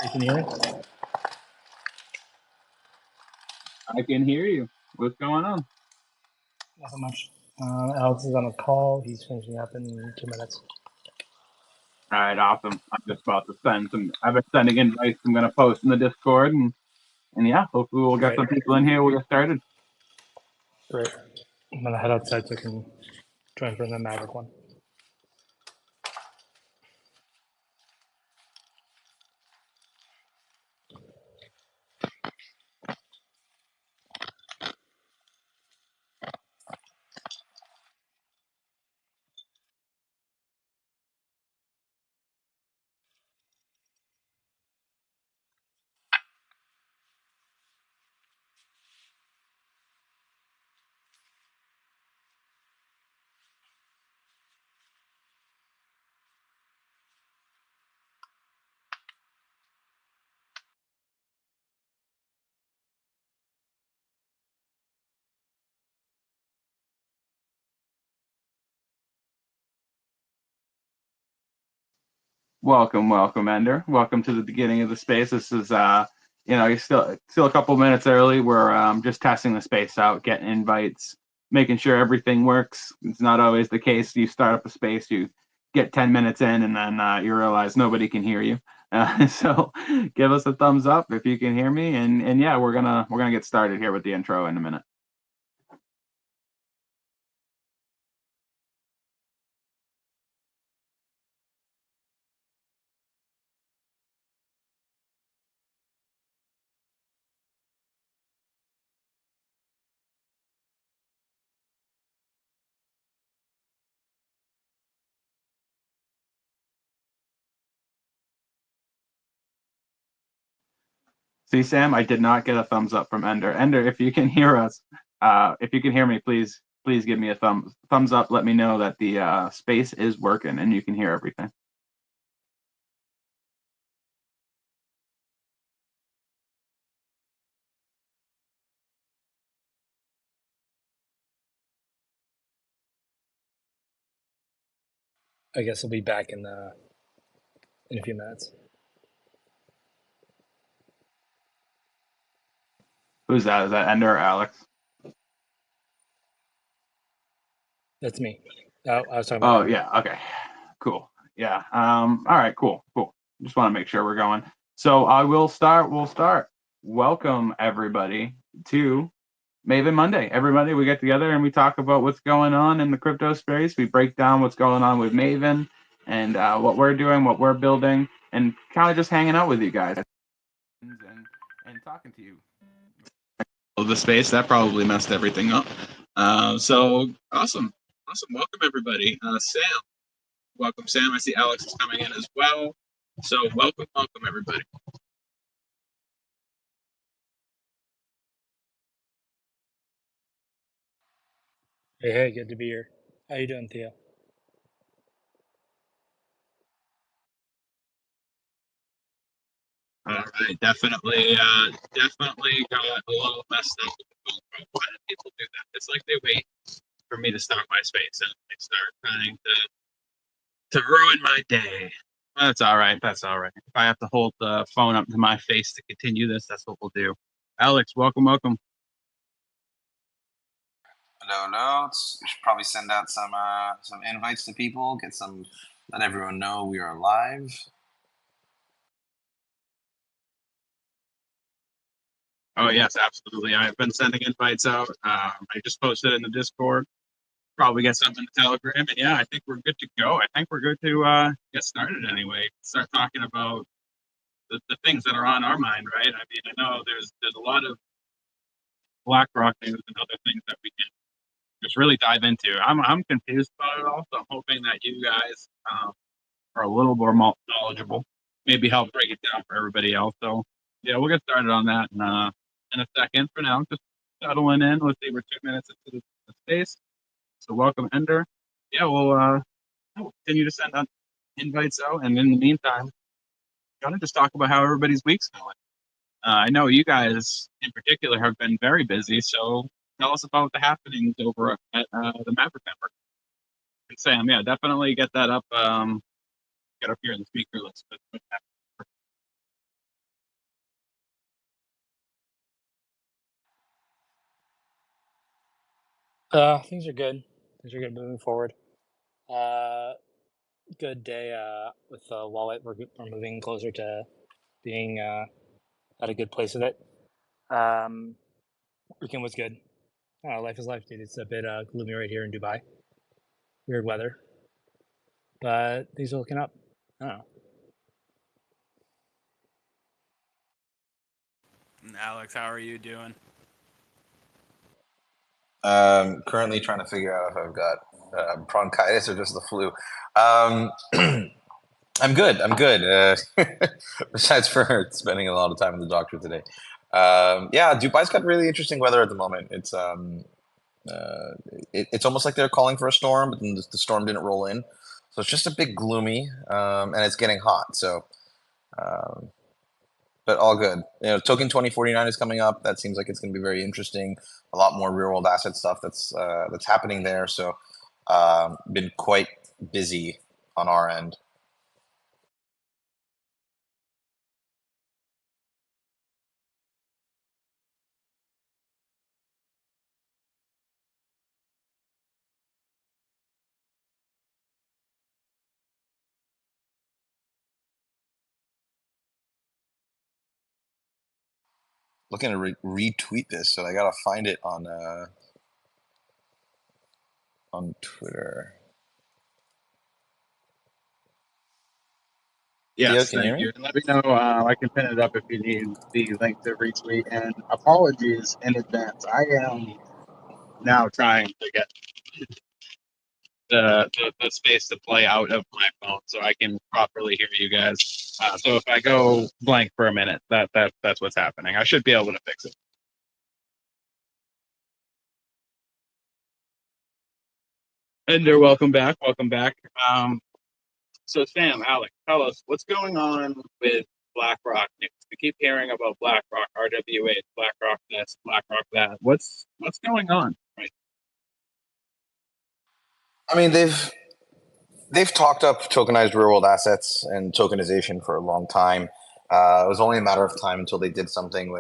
You can hear me? I can hear you. What's going on? Not much. Alex is on a call. He's finishing up in 2 minutes. All right, awesome. I'm just about to send some. I've been sending invites. I'm going to post in the Discord, and yeah, hopefully we'll get some people in here. We'll get started. Great. I'm gonna head outside so I can join from the Mavryk one. Welcome, Ender. Welcome to the beginning of the space. This is, you're still a couple minutes early. We're just testing the space out, getting invites, making sure everything works. It's not always the case. You start up a space, you get 10 minutes in, and then you realize nobody can hear you. So give us a thumbs up if you can hear me, and yeah, we're gonna get started here with the intro in a minute. See, Sam, I did not get a thumbs up from Ender. Ender, if you can hear us, if you can hear me, please give me a thumbs up. Let me know that the space is working and you can hear everything. I guess I'll be back in a few minutes. Who's that? Is that Ender or Alex? That's me. I was talking about. Oh, yeah. Okay. Cool. Yeah. All right. Cool. Just want to make sure we're going. So I will start. We'll start. Welcome everybody to Maven Monday. Every Monday we get together and we talk about what's going on in the crypto space. We break down what's going on with Maven and what we're doing, what we're building, and kind of just hanging out with you guys and talking to you. The space that probably messed everything up. So awesome. Welcome everybody. Sam, welcome Sam. I see Alex is coming in as well. So welcome everybody. Hey, good to be here. How you doing, Theo? All right, definitely got a little messed up. Why do people do that? It's like they wait for me to start my space and they start trying to ruin my day. That's all right. If I have to hold the phone up to my face to continue this, that's what we'll do. Alex, welcome. Hello. We should probably send out some invites to people. Let everyone know we are live. Oh yes, absolutely. I've been sending invites out. I just posted in the Discord. Probably get something in the Telegram, and yeah, I think we're good to go. I think we're good to get started anyway. Start talking about the things that are on our mind, right? I mean, I know there's a lot of Blackrock news and other things that we can just really dive into. I'm confused about it all, so I'm hoping that you guys are a little more knowledgeable. Maybe help break it down for everybody else. So yeah, we'll get started on that in a second. For now, just settling in. Let's see, we're 2 minutes into the space. So welcome, Ender. Yeah, we'll continue to send out invites out, and in the meantime, kind of just talk about how everybody's week's going. I know you guys in particular have been very busy, so tell us about the happenings over at the Mavryk Network. And Sam, yeah, definitely get that up. Get up here in the speaker list. Things are good. Things are good moving forward. Good day with the wallet. We're moving closer to being at a good place with it. Weekend was good. Life is life, dude. It's a bit gloomy right here in Dubai. Weird weather, but things are looking up. I don't know. Alex, how are you doing? Currently trying to figure out if I've got bronchitis or just the flu. I'm good. I'm good. Besides for spending a lot of time with the doctor today. Yeah, Dubai's got really interesting weather at the moment. Uh, it's almost like they're calling for a storm, but then the storm didn't roll in. So it's just a bit gloomy, and it's getting hot. So, um, but all good. You know, Token 2049 is coming up. That seems like it's going to be very interesting. A lot more real world asset stuff that's happening there. So, been quite busy on our end. Looking to retweet this, so I gotta find it on Twitter. Theo, Yes, can you hear thank me? you. And let me know. I can pin it up if you need the link to retweet. And apologies in advance. I am now trying to get the space to play out of my phone so I can properly hear you guys. So if I go blank for a minute, that's what's happening. I should be able to fix it. And welcome back. Welcome back. So Sam, Alex, tell us what's going on with BlackRock news. We keep hearing about BlackRock, RWAs, BlackRock this, BlackRock that. What's going on? Right. I mean, they've talked up tokenized real world assets and tokenization for a long time. It was only a matter of time until they did something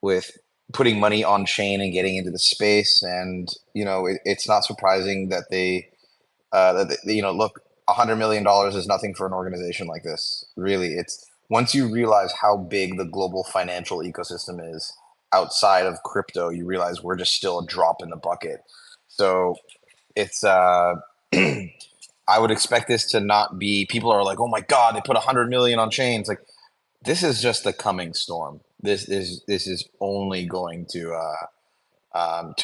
with putting money on chain and getting into the space. And you know, it's not surprising that you know, look, $100 million is nothing for an organization like this. Really, it's once you realize how big the global financial ecosystem is outside of crypto, you realize we're just still a drop in the bucket. So it's I would expect this to not be. People are like, oh my god, they put 100 million on chains. Like this is just the coming storm. This is only going to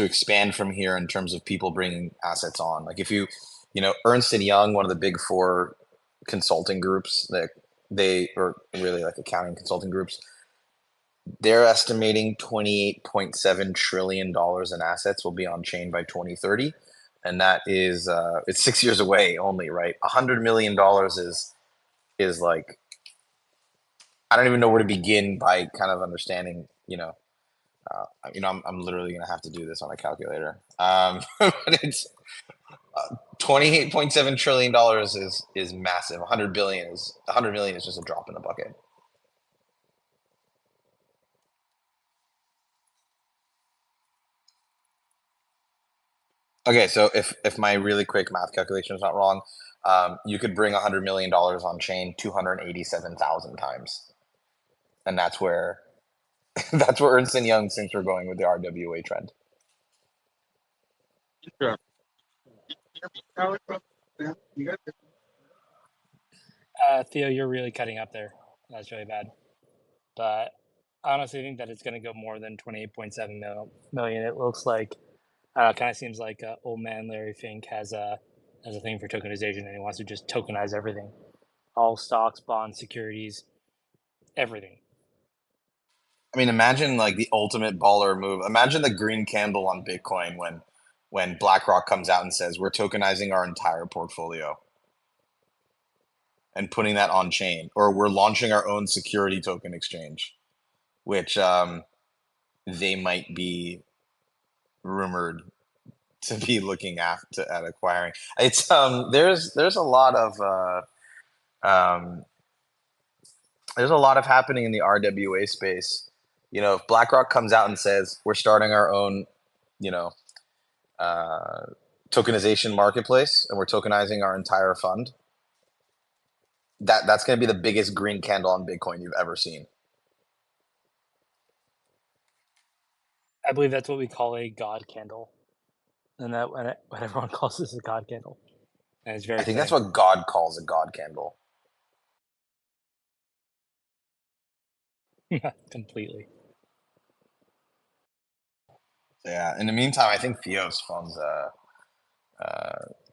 expand from here in terms of people bringing assets on. Like if you know, Ernst and Young, one of the big four consulting groups that they or really like accounting consulting groups, they're estimating $28.7 trillion in assets will be on chain by 2030. And that is it's 6 years away only, right? $100 million is like I don't even know where to begin by kind of understanding, I'm literally gonna have to do this on a calculator. But it's $28.7 trillion is massive. 100 million is just a drop in the bucket. Okay, so if my really quick math calculation is not wrong, you could bring $100 million on chain 287,000 times, and that's where that's where Ernst and Young thinks we're going with the RWA trend. Sure. Alex, yeah, you got it. Theo, you're really cutting up there. That's really bad. But I honestly think that it's going to go more than 28.7 million. It looks like kind of seems like old man Larry Fink has a thing for tokenization, and he wants to just tokenize everything, all stocks, bonds, securities, everything. I mean, imagine like the ultimate baller move. Imagine the green candle on Bitcoin when BlackRock comes out and says we're tokenizing our entire portfolio and putting that on chain, or we're launching our own security token exchange, which they might be rumored to be looking at acquiring. It's there's a lot of um, there's a lot of happening in the RWA space. You know, if BlackRock comes out and says we're starting our own, you know, tokenization marketplace, and we're tokenizing our entire fund, that's going to be the biggest green candle on Bitcoin you've ever seen. I believe that's what we call a God candle, and that when everyone calls this a God candle, and it's very. I think that's what God calls a God candle. Completely. Yeah. In the meantime, I think Theo's phone's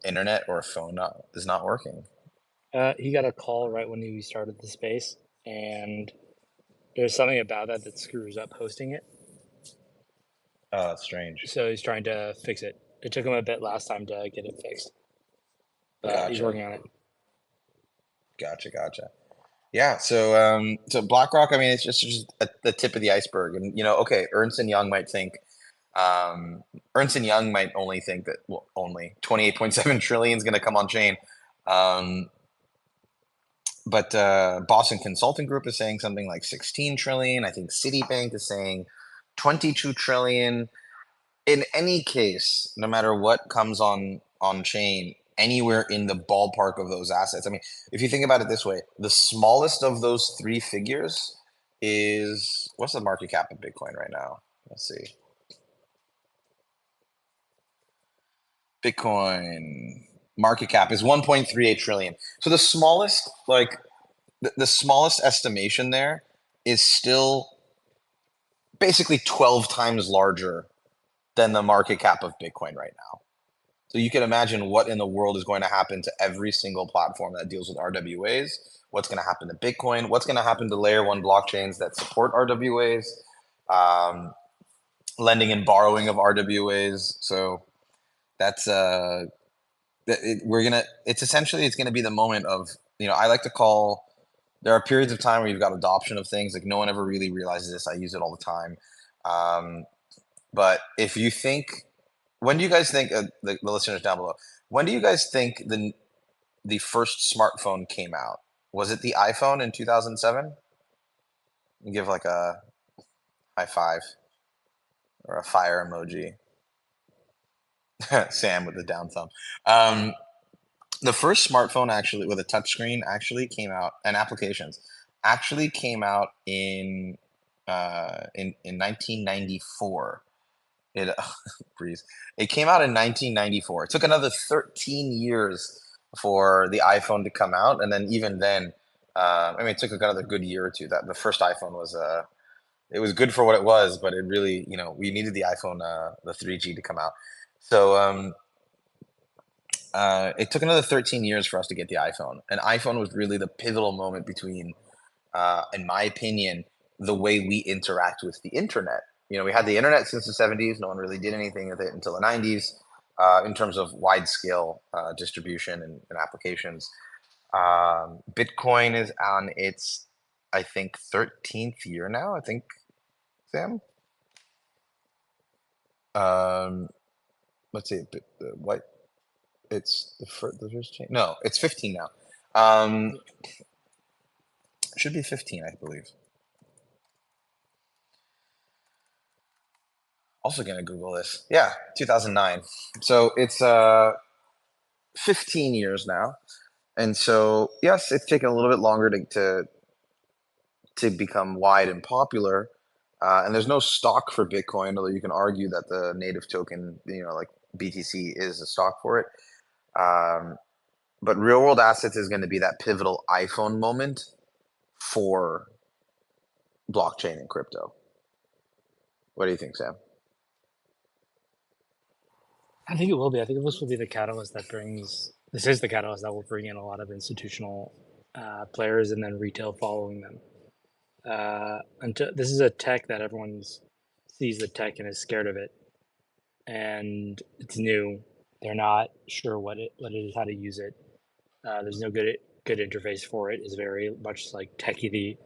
internet or phone is not working. He got a call right when we started the space, and there's something about that screws up hosting it. Oh, that's strange. So he's trying to fix it. It took him a bit last time to get it fixed, but he's Gotcha. working on it. Gotcha. Yeah. So BlackRock, I mean, it's just the tip of the iceberg, and okay, Ernst and Young might think. Ernst and Young might only think that only 28.7 trillion is going to come on chain. But Boston Consulting Group is saying something like 16 trillion. I think Citibank is saying 22 trillion. In any case, no matter what comes on chain, anywhere in the ballpark of those assets. I mean, if you think about it this way, the smallest of those three figures is, what's the market cap of Bitcoin right now? Let's see. Bitcoin market cap is 1.38 trillion. So the smallest, like the smallest estimation there is still basically 12 times larger than the market cap of Bitcoin right now. So you can imagine what in the world is going to happen to every single platform that deals with RWAs. What's going to happen to Bitcoin? What's going to happen to layer one blockchains that support RWAs? Lending and borrowing of RWAs. So that's it's essentially it's gonna be the moment of, I like to call, there are periods of time where you've got adoption of things, like no one ever really realizes this. I use it all the time. But if you think, when do you guys think, the listeners down below, when do you guys think the first smartphone came out? Was it the iPhone in 2007? Give like a high five or a fire emoji. Sam with the down thumb. The first smartphone actually with a touchscreen actually came out, and applications actually came out in 1994. It breeze. It came out in 1994. It took another 13 years for the iPhone to come out, and then even then, I mean, it took another good year or two. That the first iPhone was it was good for what it was, but it really, we needed the iPhone, the 3G to come out. So it took another 13 years for us to get the iPhone. And iPhone was really the pivotal moment between, in my opinion, the way we interact with the internet. We had the internet since the 70s. No one really did anything with it until the 90s, in terms of wide scale distribution and applications. Bitcoin is on its, I think, 13th year now, I think, Sam. Let's see, what it's the first change. No, it's 15 now. Should be 15, I believe. Also gonna Google this. Yeah, 2009. So it's 15 years now, and so yes, it's taken a little bit longer to become wide and popular. And there's no stock for Bitcoin, although you can argue that the native token, like BTC, is a stock for it. But real world assets is going to be that pivotal iPhone moment for blockchain and crypto. What do you think, Sam? I think it will be. I think this will be the catalyst that brings. This is the catalyst that will bring in a lot of institutional players and then retail following them. This is a tech that everyone sees the tech and is scared of it, and it's new. They're not sure what it is, how to use it. There's no good interface for it. It's very much like techie,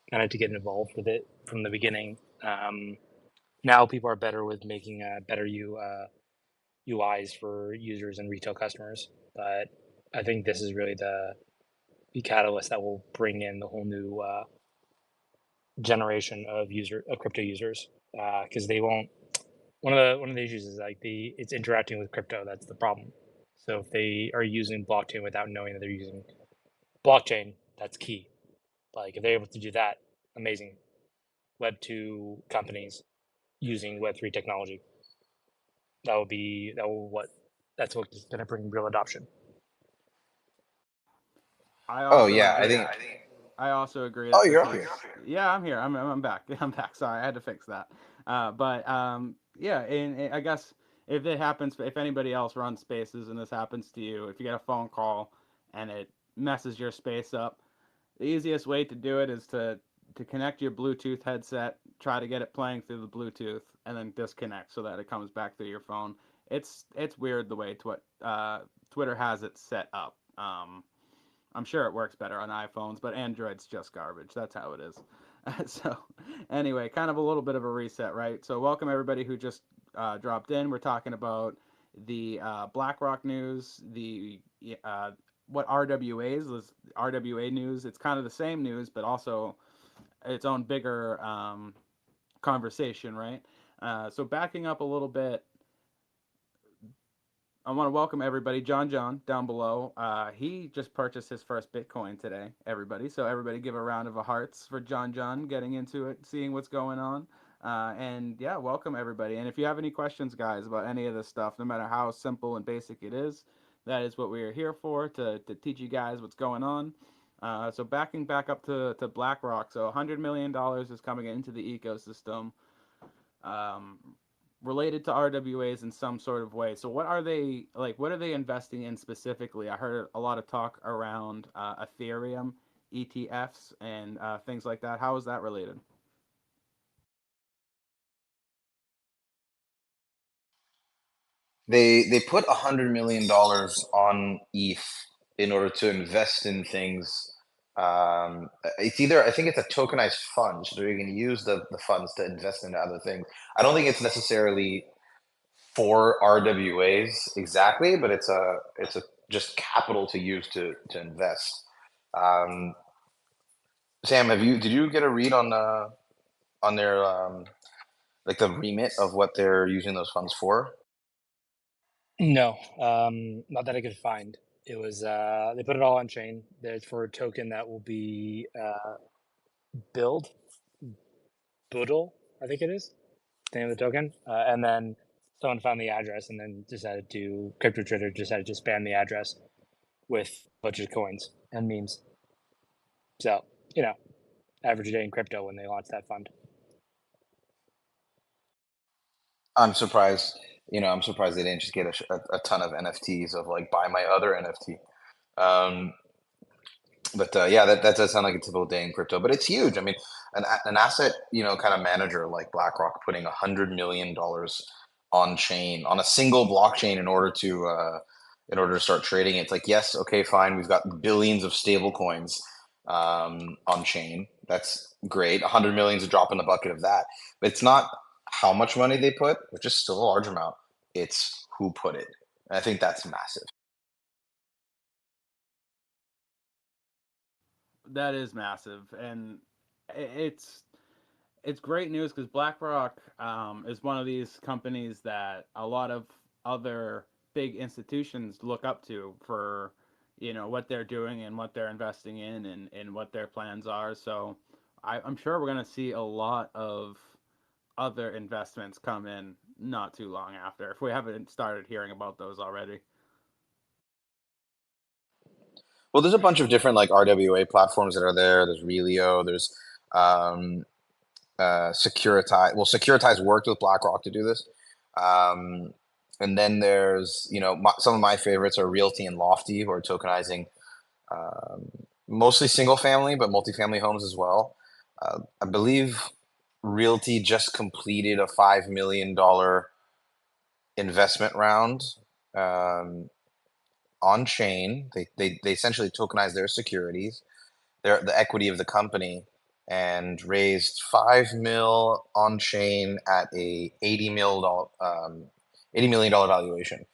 kind of to get involved with it from the beginning. Now people are better with making better UIs for users and retail customers, but I think this is really the catalyst that will bring in the whole new generation of crypto users, because they won't. one of the issues is like it's interacting with crypto. That's the problem. So if they are using blockchain without knowing that they're using blockchain, that's key. Like if they're able to do that, amazing. Web2 companies using Web3 technology. That's what's going to bring real adoption. I Oh also yeah, I agree. think. I also agree Oh, that you're this up is. here. Yeah, I'm here. I'm back. I'm back. Sorry, I had to fix that. Yeah, and I guess if it happens, if anybody else runs spaces and this happens to you, if you get a phone call and it messes your space up, the easiest way to do it is to connect your Bluetooth headset, try to get it playing through the Bluetooth, and then disconnect so that it comes back through your phone. It's weird the way Twitter has it set up. I'm sure it works better on iPhones, but Android's just garbage. That's how it is. So, anyway, kind of a little bit of a reset, right? So, welcome everybody who just dropped in. We're talking about the Blackrock news, the what RWAs was RWA news. It's kind of the same news, but also its own bigger conversation, right? So, backing up a little bit, I want to welcome everybody. John down below. He just purchased his first Bitcoin today, everybody. So everybody give a round of hearts for John getting into it, seeing what's going on. And yeah, welcome everybody. And if you have any questions, guys, about any of this stuff, no matter how simple and basic it is, that is what we are here for, to teach you guys what's going on. So backing back up to BlackRock. So $100 million is coming into the ecosystem. Um, Related to RWAs in some sort of way. So what are they like? What are they investing in specifically? I heard a lot of talk around Ethereum, ETFs, and things like that. How is that related? They put $100 million on ETH in order to invest in things. It's either, I think it's a tokenized fund, so you can use the funds to invest into other things. I don't think it's necessarily for RWAs exactly, but it's a just capital to use to invest. Um, Sam, did you get a read on their like the remit of what they're using those funds for? No, not that I could find. It was they put it all on chain. There's for a token that will be build boodle, I think it is the name of the token. And then someone found the address and then decided to crypto trader decided to spam the address with a bunch of coins and memes. So average day in crypto when they launched that fund. I'm surprised. I'm surprised they didn't just get a ton of NFTs of like buy my other NFT. Um, but yeah, that does sound like a typical day in crypto, but it's huge. I mean, an asset, kind of manager like BlackRock putting $100 million on chain on a single blockchain in order to start trading. It's like, yes, okay, fine. We've got billions of stable coins on chain. That's great. 100 million is a drop in the bucket of that, but it's not how much money they put, which is still a large amount. It's who put it. And I think that's massive. That is massive, and it's great news because BlackRock is one of these companies that a lot of other big institutions look up to for what they're doing and what they're investing in and what their plans are. So I'm sure we're going to see a lot of other investments come in not too long after if we haven't started hearing about those already. Well, there's a bunch of different like RWA platforms that are there. There's Relio. There's um, Securitize. Well, Securitize worked with BlackRock to do this. Um, and then there's, some of my favorites are Realty and Lofty, who are tokenizing um, mostly single family, but multifamily homes as well. I believe Realty just completed a $5 million investment round um, on chain. They essentially tokenized their securities, the equity of the company, and raised 5 mil on chain at a $80 million valuation.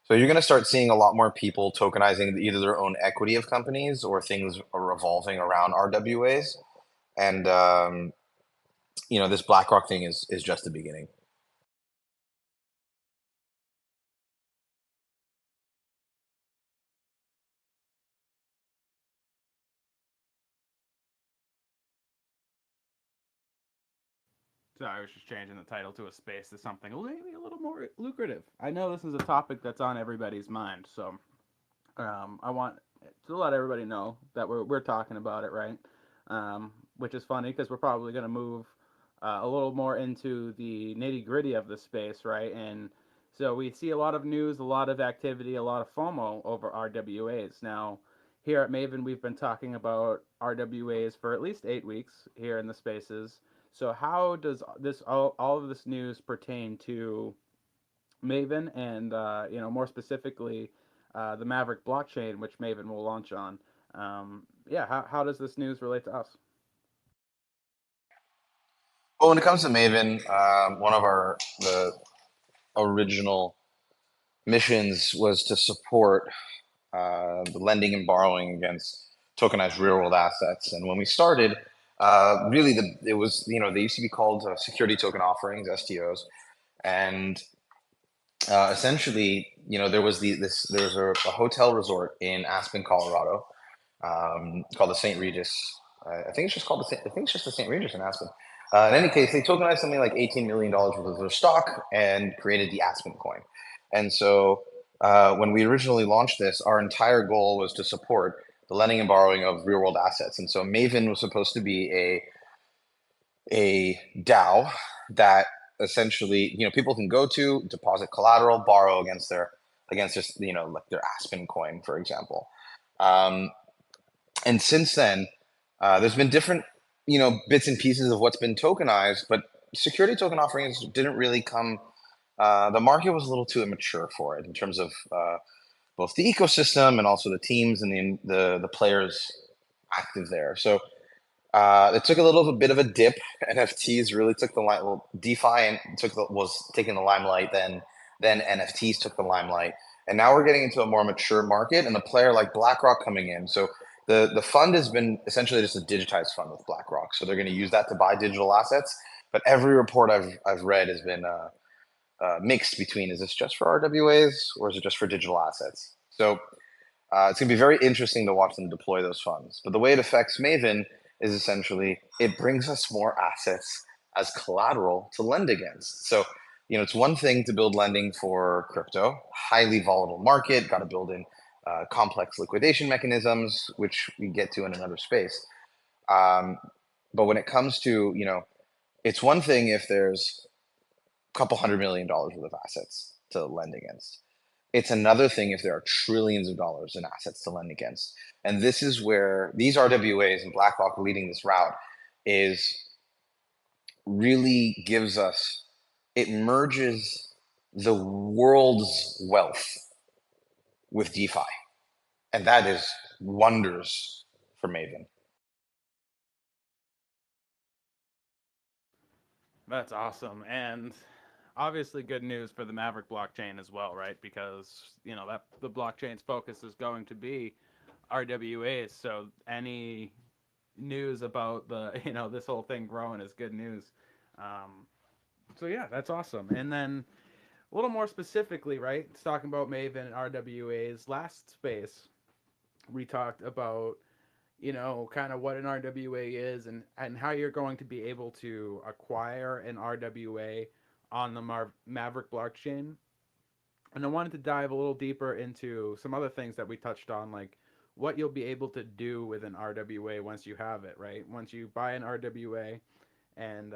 So you're going to start seeing a lot more people tokenizing either their own equity of companies or things are revolving around RWAs. And this BlackRock thing is just the beginning. So I was just changing the title to a space to something maybe a little more lucrative. I know this is a topic that's on everybody's mind, so I want to let everybody know that we're talking about it, right? Which is funny because we're probably going to move a little more into the nitty gritty of the space, right? And so we see a lot of news, a lot of activity, a lot of FOMO over RWAs. Now, here at Maven, we've been talking about RWAs for at least 8 weeks here in the spaces. So how does this all of this news pertain to Maven and more specifically the Mavryk blockchain, which Maven will launch on? Yeah, how does this news relate to us? Well, when it comes to Maven, one of the original missions was to support the lending and borrowing against tokenized real world assets. And when we started, really it was, they used to be called security token offerings, STOs. And essentially, there was a hotel resort in Aspen, Colorado, called the St. Regis. I think it's just called I think it's just the St. Regis in Aspen. In any case, they tokenized something like $18 million worth of their stock and created the Aspen coin. And so when we originally launched this, our entire goal was to support the lending and borrowing of real world assets. And so Maven was supposed to be a DAO that essentially, people can go to, deposit collateral, borrow against just, like their Aspen coin, for example. And since then, there's been different, bits and pieces of what's been tokenized, but security token offerings didn't really come. The market was a little too immature for it in terms of both the ecosystem and also the teams and the players active there. So it took a little bit of a dip. NFTs really took the light. Well, DeFi was taking the limelight. Then NFTs took the limelight, and now we're getting into a more mature market and a player like Blackrock coming in. So the fund has been essentially just a digitized fund with Blackrock. So they're going to use that to buy digital assets. But every report I've read has been mixed between, is this just for RWAs or is it just for digital assets? So it's going to be very interesting to watch them deploy those funds. But the way it affects Maven is essentially it brings us more assets as collateral to lend against. So, it's one thing to build lending for crypto, highly volatile market, got to build in complex liquidation mechanisms, which we get to in another space. But when it comes to, it's one thing if there's a couple $100 million worth of assets to lend against. It's another thing if there are trillions of dollars in assets to lend against. And this is where these RWAs and Blackrock leading this route is really gives us, it merges the world's wealth with DeFi. And that is wonders for Maven. That's awesome. And obviously good news for the Mavryk blockchain as well, right? Because, that the blockchain's focus is going to be RWAs. So any news about the, this whole thing growing is good news. So yeah, that's awesome. And then a little more specifically, right? It's talking about Maven and RWAs. Last space, we talked about, kind of what an RWA is and how you're going to be able to acquire an RWA on the Mavryk blockchain. And I wanted to dive a little deeper into some other things that we touched on, like what you'll be able to do with an RWA once you have it, right? Once you buy an RWA and,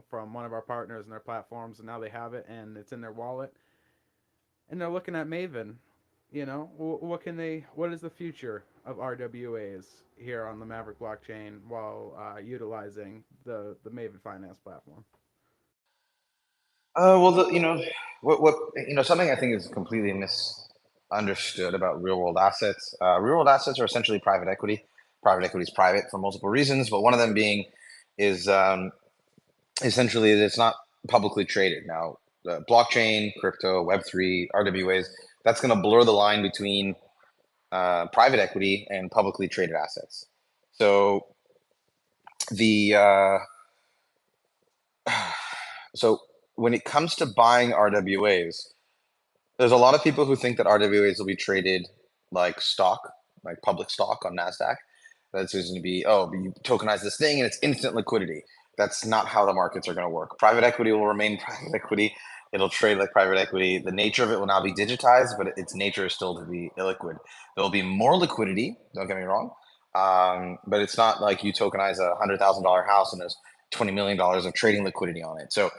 from one of our partners and their platforms, and now they have it and it's in their wallet and they're looking at Maven, what is the future of RWAs here on the Mavryk blockchain while utilizing the MavenFinance platform? Well, what something I think is completely misunderstood about real world assets. Real world assets are essentially private equity. Private equity is private for multiple reasons, but one of them being is essentially that it's not publicly traded. Now, the blockchain, crypto, Web3, RWAs, that's going to blur the line between private equity and publicly traded assets. So the so when it comes to buying RWAs, there's a lot of people who think that RWAs will be traded like stock, like public stock on NASDAQ. That's going to be, you tokenize this thing and it's instant liquidity. That's not how the markets are going to work. Private equity will remain private equity. It'll trade like private equity. The nature of it will now be digitized, but its nature is still to be illiquid. There'll be more liquidity, don't get me wrong, but it's not like you tokenize a $100,000 house and there's $20 million of trading liquidity on it. So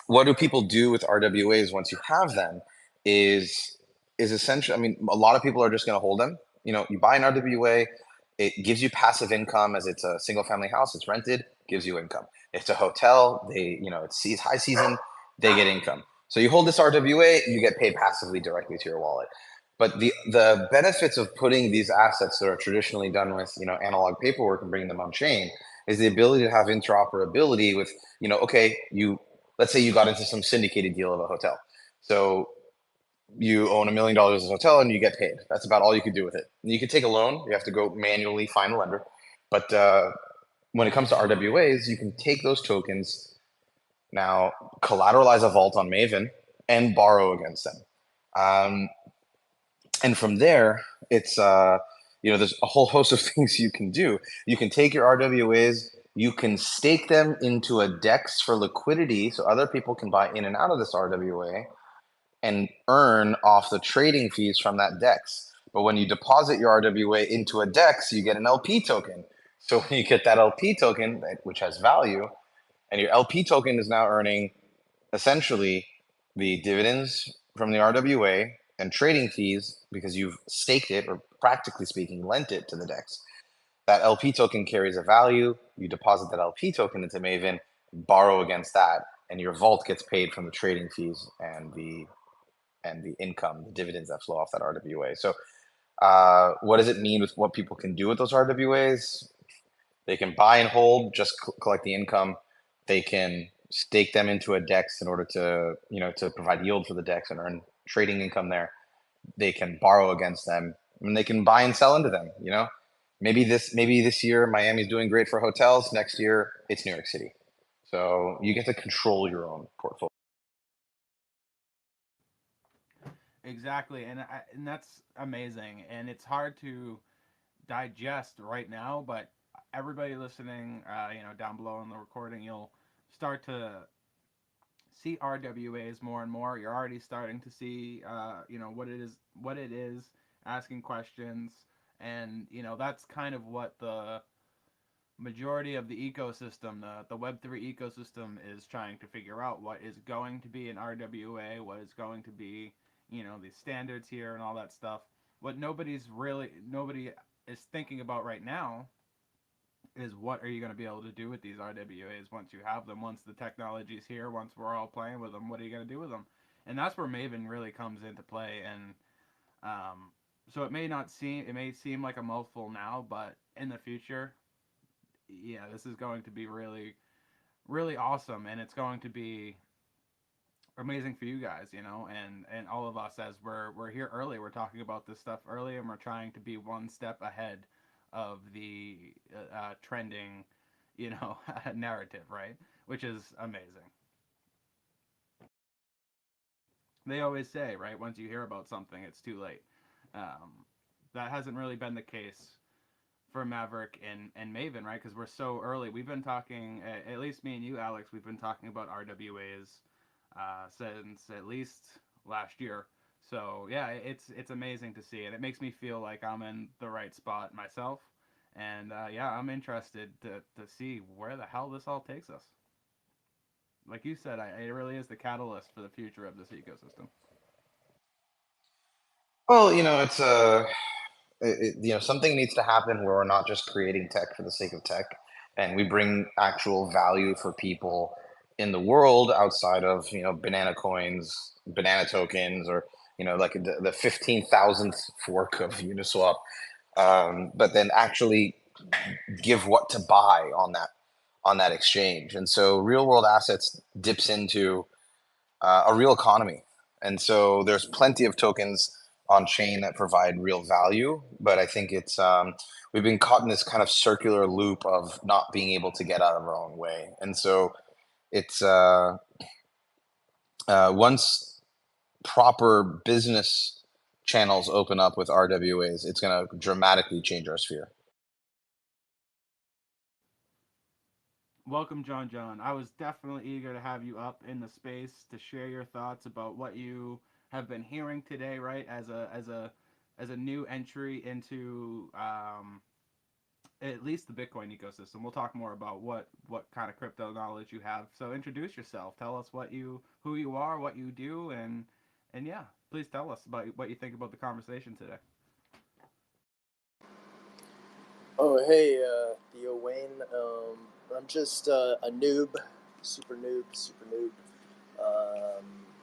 what do people do with RWAs once you have them is essentially, I mean, a lot of people are just going to hold them. You know, you buy an RWA, it gives you passive income as it's a single family house, it's rented, gives you income. If it's a hotel, it's high season, they get income. So you hold this RWA, you get paid passively directly to your wallet. But the benefits of putting these assets that are traditionally done with, analog paperwork and bringing them on chain is the ability to have interoperability with, okay, let's say you got into some syndicated deal of a hotel. So you own $1 million as a hotel and you get paid. That's about all you could do with it. And you could take a loan. You have to go manually find a lender. But when it comes to RWAs, you can take those tokens now, collateralize a vault on Maven, and borrow against them. And from there, it's there's a whole host of things you can do. You can take your RWAs, you can stake them into a DEX for liquidity, so other people can buy in and out of this RWA and earn off the trading fees from that DEX. But when you deposit your RWA into a DEX, you get an LP token. So when you get that LP token, which has value, and your LP token is now earning essentially the dividends from the RWA and trading fees because you've staked it, or practically speaking, lent it to the DEX. That LP token carries a value. You deposit that LP token into Maven, borrow against that, and your vault gets paid from the trading fees and the income, the dividends that flow off that RWA. So what does it mean with what people can do with those RWAs? They can buy and hold, just collect the income. They can stake them into a DEX in order to, to provide yield for the DEX and earn trading income there. They can borrow against them, and they can buy and sell into them. Maybe this year Miami's doing great for hotels. Next year it's New York City. So you get to control your own portfolio. Exactly, and that's amazing, and it's hard to digest right now. But everybody listening, down below in the recording, you'll start to see RWAs more and more. You're already starting to see, what it is, asking questions, and that's kind of what the majority of the ecosystem, the Web3 ecosystem, is trying to figure out. What is going to be an RWA? What is going to be, the standards here and all that stuff. What nobody is thinking about right now is what are you going to be able to do with these RWAs once you have them, once the technology's here, once we're all playing with them. What are you going to do with them? And that's where Maven really comes into play. And so it may seem like a mouthful now, but in the future, yeah, this is going to be really, really awesome, and it's going to be amazing for you guys, and all of us, as we're here early. We're talking about this stuff early, and we're trying to be one step ahead of the trending, narrative, right? Which is amazing. They always say, right, once you hear about something, it's too late. That hasn't really been the case for Mavryk and Maven, right? Because we're so early. We've been talking, at least me and you, Alex, we've been talking about RWAs since at least last year. So yeah, it's amazing to see, and it makes me feel like I'm in the right spot myself. And yeah, I'm interested to see where the hell this all takes us. Like you said, it really is the catalyst for the future of this ecosystem. Well, something needs to happen where we're not just creating tech for the sake of tech, and we bring actual value for people in the world outside of banana coins, banana tokens, or like the 15,000th fork of Uniswap. But then actually give what to buy on that exchange. And so real world assets dips into a real economy. And so there's plenty of tokens on chain that provide real value, but I think it's we've been caught in this kind of circular loop of not being able to get out of our own way. And so it's once proper business channels open up with RWAs, it's going to dramatically change our sphere. Welcome, John. I was definitely eager to have you up in the space to share your thoughts about what you have been hearing today, right? As a new entry into at least the Bitcoin ecosystem. We'll talk more about what kind of crypto knowledge you have. So introduce yourself. Tell us who you are, what you do, and yeah, please tell us about what you think about the conversation today. Oh, hey, Theo Wayne. I'm just a noob, super noob, super noob.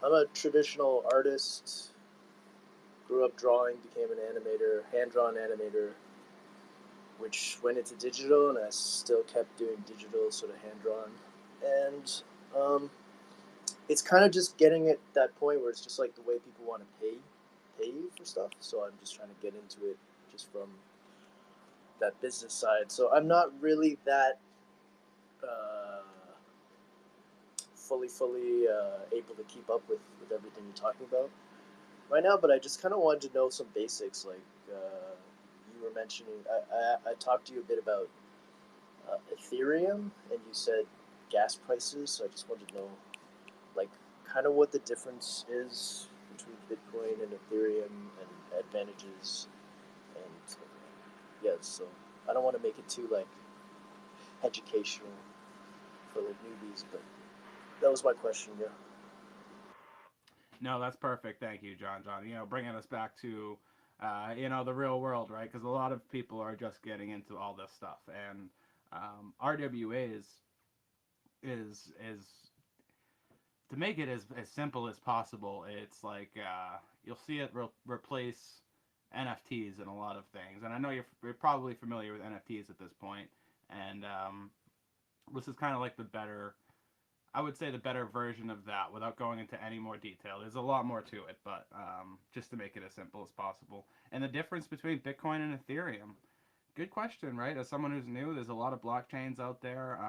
I'm a traditional artist. Grew up drawing, became an animator, hand-drawn animator, which went into digital, and I still kept doing digital, sort of hand-drawn. And it's kind of just getting at that point where it's just like the way people want to pay you for stuff. So I'm just trying to get into it just from that business side. So I'm not really that fully able to keep up with everything you're talking about right now, but I just kind of wanted to know some basics. Like you were mentioning, I talked to you a bit about Ethereum, and you said gas prices. So I just wanted to know, like, kind of what the difference is between Bitcoin and Ethereum, and advantages, and yeah. So I don't want to make it too like educational for like newbies, but that was my question. Yeah. No, that's perfect. Thank you, John. Bringing us back to, the real world, right? Because a lot of people are just getting into all this stuff, and RWAs is to make it as simple as possible. It's like you'll see it replace NFTs in a lot of things, and I know you're probably familiar with NFTs at this point, and this is kind of like the better. I would say the better version of that without going into any more detail. There's a lot more to it, but just to make it as simple as possible. And the difference between Bitcoin and Ethereum. Good question, right? As someone who's new, there's a lot of blockchains out there.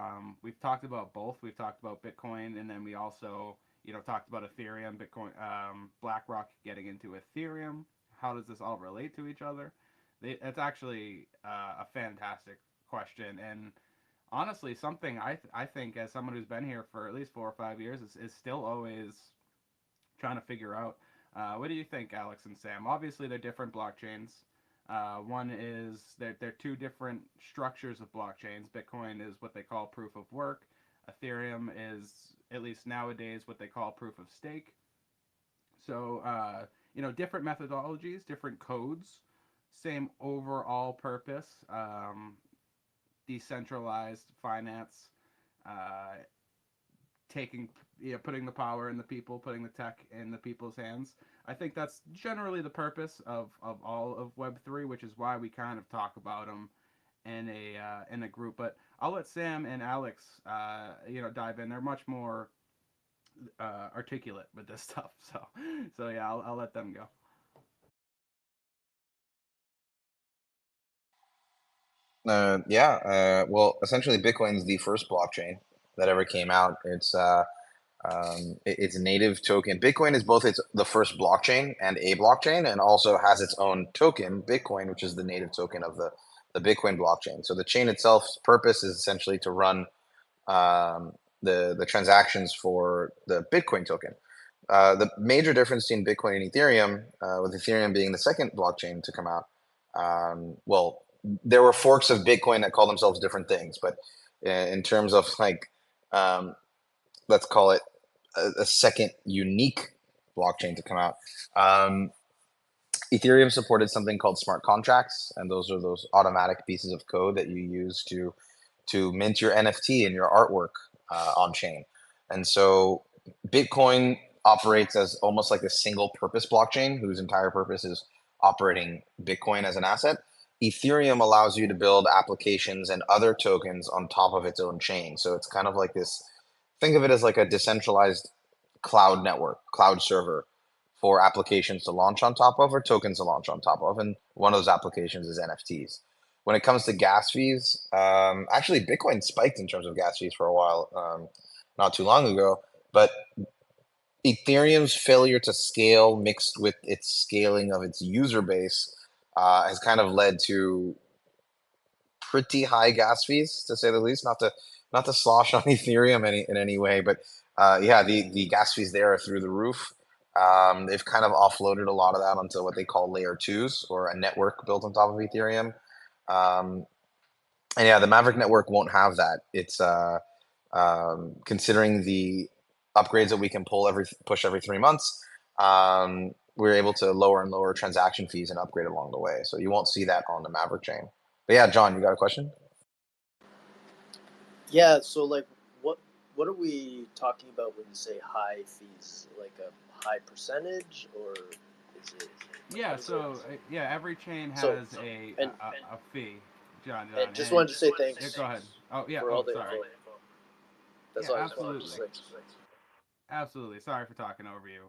We've talked about both. We've talked about Bitcoin, and then we also, talked about Ethereum, Bitcoin, BlackRock getting into Ethereum. How does this all relate to each other? It's actually a fantastic question, and honestly, something I think as someone who's been here for at least 4 or 5 years is still always trying to figure out. What do you think, Alex and Sam? Obviously, they're different blockchains. One is they're two different structures of blockchains. Bitcoin is what they call proof of work. Ethereum is, at least nowadays, what they call proof of stake. So, different methodologies, different codes, same overall purpose. Decentralized finance, uh, taking putting the power in the people, putting the tech in the people's hands. I think that's generally the purpose of all of Web3, which is why we kind of talk about them in a group. But I'll let Sam and Alex dive in. They're much more articulate with this stuff. So yeah, I'll let them go. Well, essentially, Bitcoin's the first blockchain that ever came out. It's native token. Bitcoin is both the first blockchain and a blockchain, and also has its own token, Bitcoin, which is the native token of the Bitcoin blockchain. So the chain itself's purpose is essentially to run the transactions for the Bitcoin token. The major difference between Bitcoin and Ethereum, with Ethereum being the second blockchain to come out, well, there were forks of Bitcoin that call themselves different things, but in terms of like, let's call it a second unique blockchain to come out. Ethereum supported something called smart contracts, and those are those automatic pieces of code that you use to mint your NFT and your artwork on chain. And so Bitcoin operates as almost like a single purpose blockchain whose entire purpose is operating Bitcoin as an asset. Ethereum allows you to build applications and other tokens on top of its own chain. So it's kind of like this, think of it as like a decentralized cloud network, cloud server for applications to launch on top of or tokens to launch on top of. And one of those applications is NFTs. When it comes to gas fees, actually Bitcoin spiked in terms of gas fees for a while, not too long ago, but Ethereum's failure to scale mixed with its scaling of its user base has kind of led to pretty high gas fees, to say the least. Not to not to slosh on Ethereum in any way, but yeah, the gas fees there are through the roof. They've kind of offloaded a lot of that onto what they call layer twos, or a network built on top of Ethereum. And yeah, the Mavryk network won't have that. It's considering the upgrades that we can push every 3 months. We're able to lower and lower transaction fees and upgrade along the way. So you won't see that on the Mavryk chain. But yeah, John, you got a question? Yeah, so like what are we talking about when you say high fees? Like a high percentage, or is it? Yeah, What is so it? yeah, every chain So has and a fee, John, and just and wanted to say thanks yeah, go ahead. Oh yeah, for all oh the sorry. info. That's Yeah, all I just wanted to absolutely. say. Absolutely. Sorry for talking over you.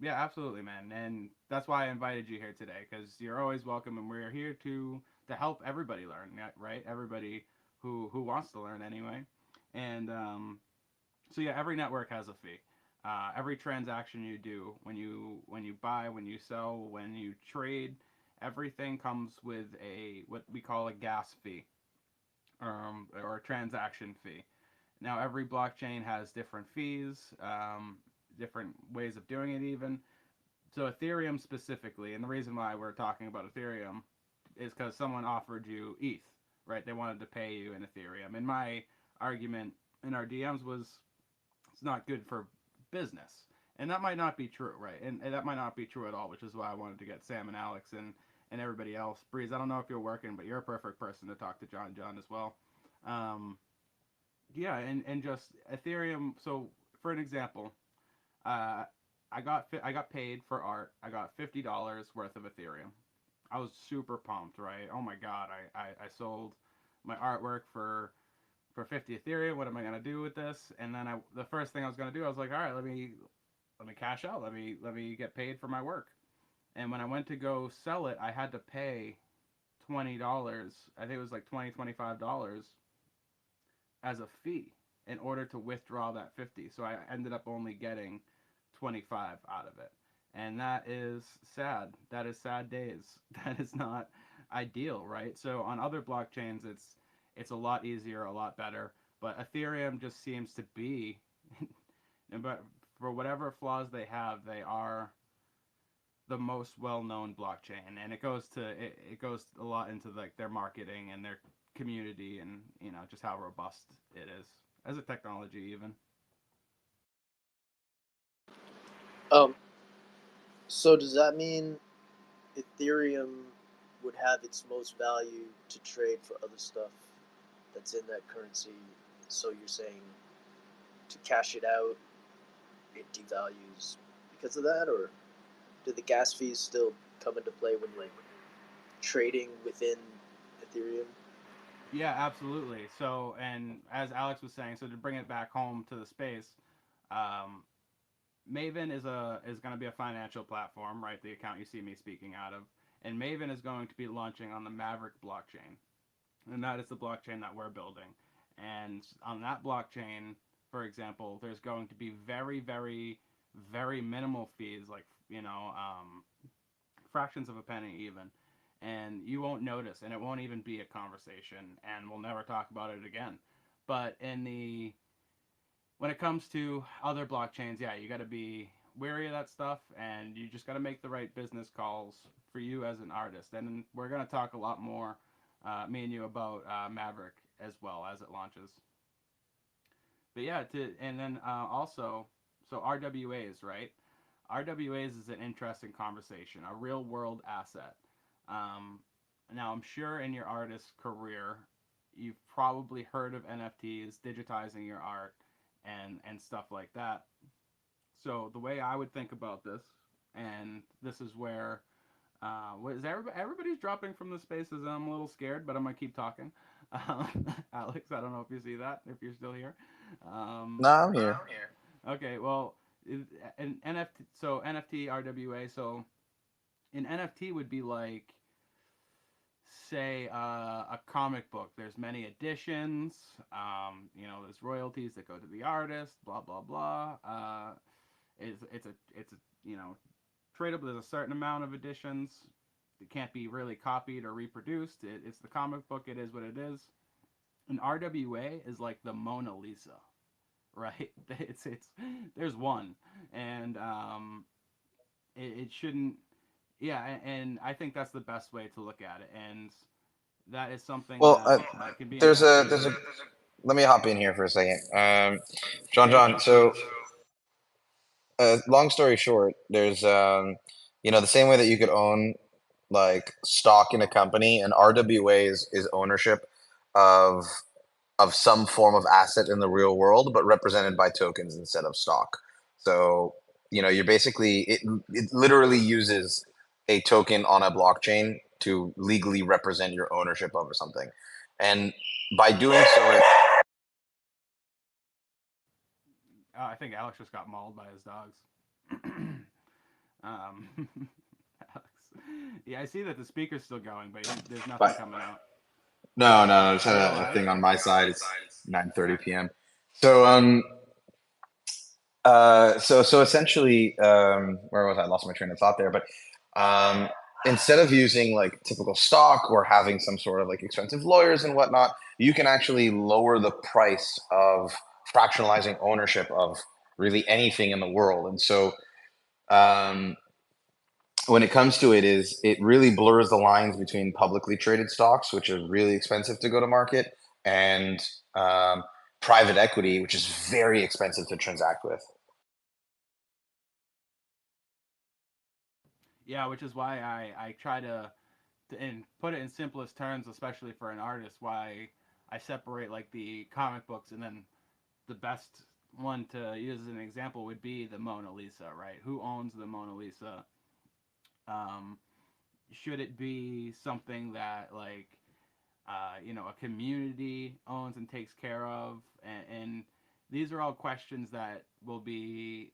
Yeah, absolutely, man. And that's why I invited you here today, because you're always welcome, and we're here to help everybody learn, right? Everybody who wants to learn anyway. And so yeah, every network has a fee. Every transaction you do, when you buy, when you sell, when you trade, everything comes with a what we call a gas fee, or a transaction fee. Now, every blockchain has different fees, different ways of doing it, even. So, Ethereum specifically, and the reason why we're talking about Ethereum is because someone offered you ETH, right? They wanted to pay you in Ethereum. And my argument in our DMs was it's not good for business. And that might not be true, right? And that might not be true at all, which is why I wanted to get Sam and Alex and everybody else. Breeze, I don't know if you're working, but you're a perfect person to talk to John as well. Um, yeah, and just Ethereum. So for an example, uh, I got paid for art. I got $50 worth of Ethereum. I was super pumped, right? Oh my god, I sold my artwork for 50 Ethereum. What am I gonna do with this? And then the first thing I was gonna do, I was like, all right, let me cash out. Let me get paid for my work. And when I went to go sell it, I had to pay $20. I think it was like $25 as a fee in order to withdraw that 50. So I ended up only getting 25 out of it. And that is sad. That is sad days. That is not ideal, right? So on other blockchains it's a lot easier, a lot better, but Ethereum just seems to be but for whatever flaws they have, they are the most well-known blockchain, and it goes a lot into like their marketing and their community, and just how robust it is as a technology even. Um, so does that mean Ethereum would have its most value to trade for other stuff that's in that currency? So you're saying to cash it out, it devalues because of that, or do the gas fees still come into play when you're trading within Ethereum? Yeah, absolutely. So, and as Alex was saying, so to bring it back home to the space, um, Maven is going to be a financial platform, right? The account you see me speaking out of, and Maven is going to be launching on the Mavryk blockchain, and that is the blockchain that we're building. And on that blockchain, for example, there's going to be very, very, very minimal fees, like fractions of a penny even, and you won't notice, and it won't even be a conversation, and we'll never talk about it again. But when it comes to other blockchains, yeah, you got to be wary of that stuff, and you just got to make the right business calls for you as an artist. And we're going to talk a lot more, me and you, about Mavryk as well as it launches. But yeah, and then also, so RWAs, right? RWAs is an interesting conversation, a real world asset. Um, Now, I'm sure in your artist career, you've probably heard of NFTs, digitizing your art, and stuff like that. So the way I would think about this, and this is where what is everybody's dropping from the spaces, and I'm a little scared, but I'm gonna keep talking. Alex, I don't know if you see that, if you're still here. No, I'm here. Okay, well, an NFT, so NFT RWA, so an NFT would be like, say, a comic book. There's many editions. There's royalties that go to the artist. Blah blah blah. It's a tradable. There's a certain amount of editions. It can't be really copied or reproduced. It's the comic book. It is what it is. an RWA is like the Mona Lisa, right? It's there's one, and it shouldn't. Yeah, and I think that's the best way to look at it, and that is something Well, that can be there's invested a in. let me hop in here for a second. John, Yeah, go ahead. so long story short, there's the same way that you could own like stock in a company, and RWA is ownership of some form of asset in the real world, but represented by tokens instead of stock. So, you're basically it literally uses a token on a blockchain to legally represent your ownership over something. And by doing so, I think Alex just got mauled by his dogs. um, Alex. Yeah, I see that the speaker's still going, but there's nothing but coming out. no, no, I just had Are you a alive? thing on my side. It's 9:30 p.m. So, so essentially, where was I? I lost my train of thought there. But um, instead of using like typical stock or having some sort of like expensive lawyers and whatnot, you can actually lower the price of fractionalizing ownership of really anything in the world. And so, um, when it comes to it really blurs the lines between publicly traded stocks, which are really expensive to go to market, and um, private equity, which is very expensive to transact with. Yeah, which is why I try to and put it in simplest terms, especially for an artist, why I separate like the comic books, and then the best one to use as an example would be the Mona Lisa, right? Who owns the Mona Lisa? Um, should it be something that like a community owns and takes care of? And these are all questions that will be